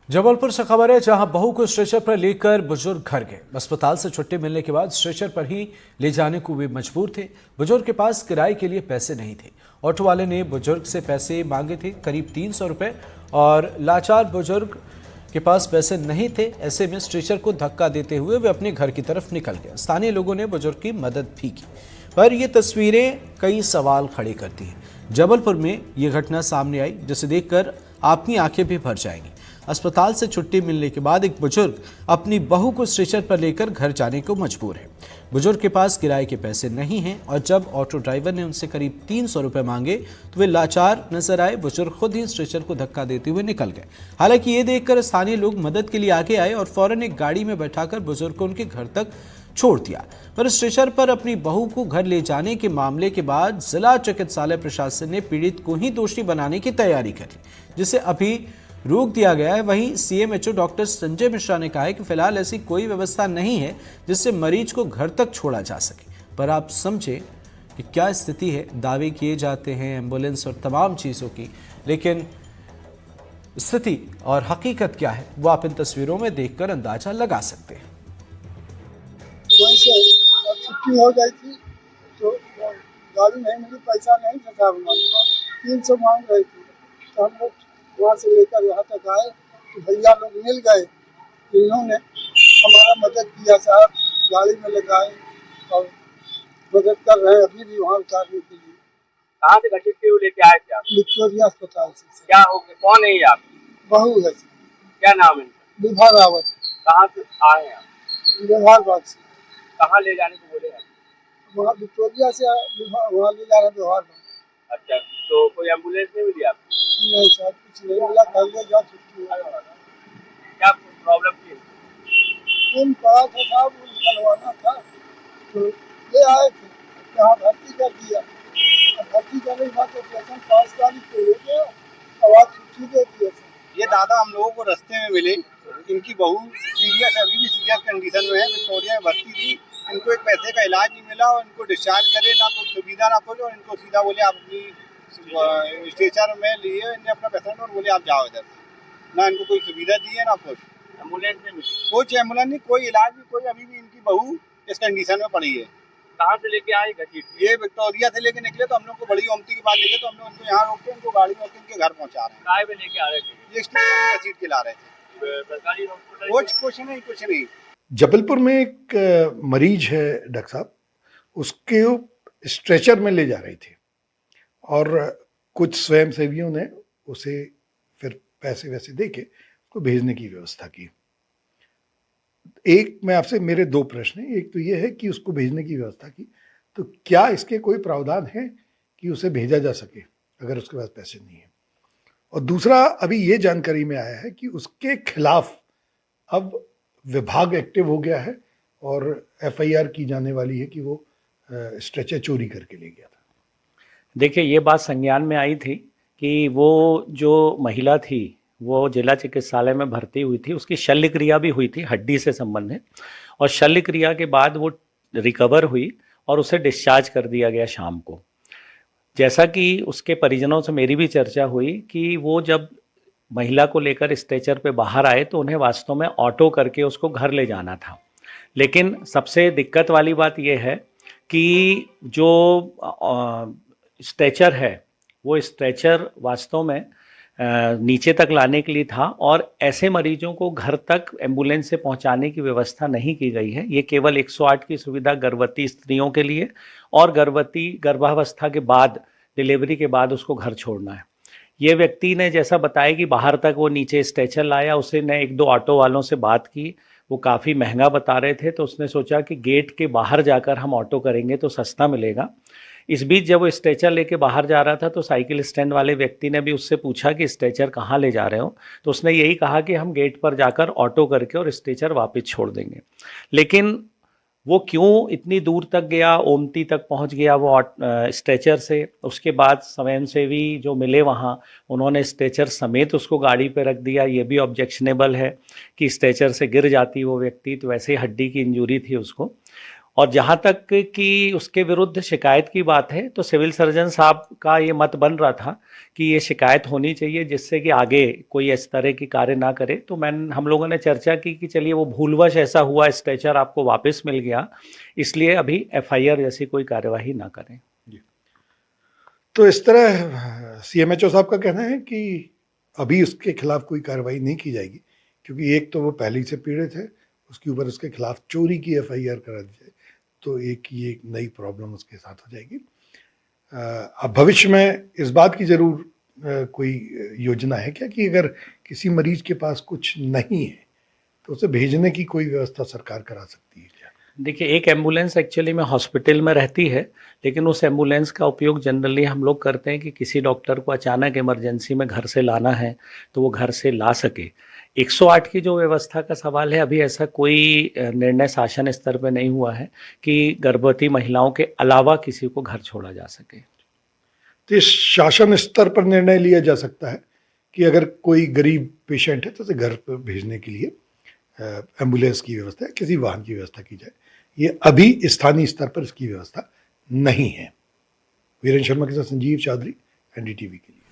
जबलपुर से खबर है, जहां बहू को स्ट्रेचर पर लेकर बुजुर्ग घर गए। अस्पताल से छुट्टी मिलने के बाद स्ट्रेचर पर ही ले जाने को वे मजबूर थे। बुजुर्ग के पास किराए के लिए पैसे नहीं थे। ऑटो वाले ने बुजुर्ग से पैसे मांगे थे, करीब 300 रुपए, और लाचार बुजुर्ग के पास पैसे नहीं थे। ऐसे में स्ट्रेचर को धक्का देते हुए वे अपने घर की तरफ निकल गए। स्थानीय लोगों ने बुजुर्ग की मदद भी की, पर ये तस्वीरें कई सवाल खड़े करती हैं। जबलपुर में ये घटना सामने आई, जिसे देखकर आपकी आंखें भी भर जाएंगी। अस्पताल से छुट्टी मिलने के बाद एक बुजुर्ग अपनी बहू को स्ट्रेचर पर लेकर घर जाने को मजबूर है। बुजुर्ग के पास किराए के पैसे नहीं हैं, और जब ऑटो ड्राइवर ने उनसे करीब 300 रुपए मांगे तो वे लाचार नजर आए। बुजुर्ग खुद ही स्ट्रेचर को धक्का देते हुए निकल गए। हालांकि ये देखकर स्थानीय लोग मदद के लिए आगे आए और फौरन एक गाड़ी में बैठाकर बुजुर्ग को उनके घर तक छोड़ दिया। पर स्ट्रेचर पर अपनी बहू को घर ले जाने के मामले के बाद जिला चिकित्सालय प्रशासन ने पीड़ित को ही दोषी बनाने की तैयारी कर ली, जिसे अभी रोक दिया गया है। वहीं सीएमएचओ डॉक्टर संजय मिश्रा ने कहा है कि फिलहाल ऐसी कोई व्यवस्था नहीं है जिससे मरीज को घर तक छोड़ा जा सके। पर आप समझे कि क्या स्थिति है। दावे किए जाते हैं एम्बुलेंस और तमाम चीज़ों की, लेकिन स्थिति और हकीकत क्या है वो आप इन तस्वीरों में देखकर अंदाजा लगा सकते हैं। छुट्टी हो गई थी तो गाड़ी नहीं मिली, पैसा नहीं था साहब, 300 मांग रही थी। तो हम लोग वहाँ से लेकर यहाँ तक आए तो भैया लोग मिल गए, इन्होंने हमारा मदद किया साहब, गाड़ी में लगाए और मदद कर रहे हैं अभी भी वहाँ उतारने के लिए। कहाँ से घटित थे, वो लेके आए थे आप? विक्टोरिया अस्पताल से। क्या हो गया, कौन है ये आप? बहू है, क्या नाम है इनका? विभा रावत। कहाँ से आए हैं आप? व्यवहार बाग से। कहाँ ले जाने को बोले आप? वहाँ विक्टोरिया से वहाँ ले जा रहे व्यवहार बाग। अच्छा, तो कोई एम्बुलेंस नहीं मिली आपको? नहीं साहब, कुछ नहीं मिला, कल जा छुट्टी हुआ। क्या प्रॉब्लम थी? खून पड़ा था साहब, वो निकलवाना था तो ले आए थे, यहाँ भर्ती कर दिया। भर्ती करने के बाद ऑपरेशन 5 तारीख को हो गया, अब आज छुट्टी दे दिया। ये दादा हम लोगों को रास्ते में मिले, इनकी बहू सीरियस, अभी भी सीरियस कंडीशन में है, विक्टोरिया में भर्ती थी। इनको एक पैसे का इलाज नहीं मिला और इनको डिस्चार्ज करे, ना कोई सुविधा ना कोई, और इनको सीधा बोले आप अपनी स्ट्रेचर में लिए, इन्हें अपना पेशेंट और बोले आप जाओ इधर से। ना इनको कोई सुविधा दी है ना कुछ, एम्बुलेंस नहीं मिली? कुछ एम्बुलेंस नहीं, कोई इलाज नहीं, कोई। अभी भी इनकी बहू इस कंडीशन में पड़ी है। कहाँ से लेके आए घटित? ये विक्टोरिया से लेके निकले तो हम लोग को बड़ी ओमती की बात देखे, तो हम लोग उनको यहाँ रोक के उनको गाड़ी में इनके घर पहुँचा रहे हैं। काय में लेके आ रहे थे? ये स्टेशन में घसीट के ला रहे थे। सरकारी हॉस्पिटल? कुछ नहीं। जबलपुर में एक मरीज है डॉक्टर साहब, उसके स्ट्रेचर में ले जा रही थी और कुछ स्वयंसेवियों ने उसे फिर पैसे वैसे दे के उसको भेजने की व्यवस्था की। एक मैं आपसे, मेरे 2 प्रश्न हैं। एक तो ये है कि उसको भेजने की व्यवस्था की, तो क्या इसके कोई प्रावधान है कि उसे भेजा जा सके अगर उसके पास पैसे नहीं है? और दूसरा, अभी ये जानकारी में आया है कि उसके खिलाफ अब विभाग एक्टिव हो गया है और एफआईआर की जाने वाली है कि वो स्ट्रेचर चोरी करके ले गया था। देखिए, ये बात संज्ञान में आई थी कि वो जो महिला थी वो जिला चिकित्सालय में भर्ती हुई थी, उसकी शल्य क्रिया भी हुई थी हड्डी से संबंधित, और शल्य क्रिया के बाद वो रिकवर हुई और उसे डिस्चार्ज कर दिया गया शाम को। जैसा कि उसके परिजनों से मेरी भी चर्चा हुई कि वो जब महिला को लेकर स्ट्रेचर पे बाहर आए तो उन्हें वास्तव में ऑटो करके उसको घर ले जाना था। लेकिन सबसे दिक्कत वाली बात यह है कि जो स्ट्रेचर है वो स्ट्रेचर वास्तव में नीचे तक लाने के लिए था, और ऐसे मरीजों को घर तक एम्बुलेंस से पहुंचाने की व्यवस्था नहीं की गई है। ये केवल 108 की सुविधा गर्भवती स्त्रियों के लिए और गर्भावस्था के बाद, डिलीवरी के बाद उसको घर छोड़ना है। ये व्यक्ति ने जैसा बताया कि बाहर तक वो नीचे स्ट्रेचर लाया, उसने 1-2 ऑटो वालों से बात की, वो काफ़ी महंगा बता रहे थे, तो उसने सोचा कि गेट के बाहर जाकर हम ऑटो करेंगे तो सस्ता मिलेगा। इस बीच जब वो स्ट्रेचर लेके बाहर जा रहा था तो साइकिल स्टैंड वाले व्यक्ति ने भी उससे पूछा कि स्ट्रेचर कहाँ ले जा रहे हो, तो उसने यही कहा कि हम गेट पर जाकर ऑटो करके और स्ट्रेचर वापस छोड़ देंगे। लेकिन वो क्यों इतनी दूर तक गया, ओमती तक पहुंच गया वो स्ट्रेचर से, उसके बाद स्वयंसेवी जो मिले वहाँ उन्होंने स्ट्रेचर समेत उसको गाड़ी पे रख दिया। ये भी ऑब्जेक्शनेबल है कि स्ट्रेचर से गिर जाती वो व्यक्ति, तो वैसे ही हड्डी की इंजरी थी उसको। और जहां तक कि उसके विरुद्ध शिकायत की बात है तो सिविल सर्जन साहब का ये मत बन रहा था कि ये शिकायत होनी चाहिए जिससे कि आगे कोई इस तरह की कार्य ना करे। तो हम लोगों ने चर्चा की कि चलिए वो भूलवश ऐसा हुआ, स्ट्रेचर आपको वापस मिल गया, इसलिए अभी एफआईआर जैसी कोई कार्यवाही ना करें। तो इस तरह सीएमएचओ साहब का कहना है कि अभी उसके खिलाफ कोई कार्रवाई नहीं की जाएगी, क्योंकि एक तो वो पहले से पीड़ित है, उसके ऊपर उसके खिलाफ चोरी की एफआईआर करा दी जाए तो एक नई प्रॉब्लम उसके साथ हो जाएगी। अब भविष्य में इस बात की जरूर कोई योजना है क्या कि अगर किसी मरीज के पास कुछ नहीं है तो उसे भेजने की कोई व्यवस्था सरकार करा सकती है क्या? देखिए, एक एम्बुलेंस एक्चुअली में हॉस्पिटल में रहती है, लेकिन उस एम्बुलेंस का उपयोग जनरली हम लोग करते हैं कि किसी डॉक्टर को अचानक इमरजेंसी में घर से लाना है तो वो घर से ला सके। 108 की जो व्यवस्था का सवाल है, अभी ऐसा कोई निर्णय शासन स्तर पे नहीं हुआ है कि गर्भवती महिलाओं के अलावा किसी को घर छोड़ा जा सके। तो इस शासन स्तर पर निर्णय लिया जा सकता है कि अगर कोई गरीब पेशेंट है तो उसे घर पर भेजने के लिए एम्बुलेंस की व्यवस्था, किसी वाहन की व्यवस्था की जाए। ये अभी स्थानीय स्तर पर इसकी व्यवस्था नहीं है। वीरेंद्र शर्मा के साथ संजीव चौधरी, एनडीटीवी के लिए।